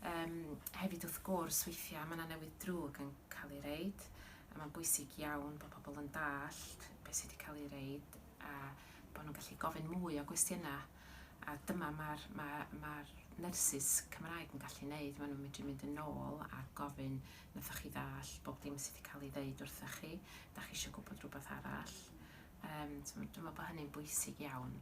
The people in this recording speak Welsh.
Hefyd wrth gwrs, weithiau mae yna newid drwg yn cael ei reid, a mae'n bwysig iawn bod pobl yn dallt beth sydd wedi cael ei reid a bod nhw'n gallu gofyn mwy o gwestiynau. A dyma mae'r nyrsys Cymraeg yn gallu neud. Maen nhw'n medru mynd yn ôl a gofyn, nathoch chi ddall bob dim sydd wedi cael ei ddeud wrthych chi, da chi eisiau gwybod rhywbeth arall. Dwi'n meddwl bod hynny'n bwysig iawn.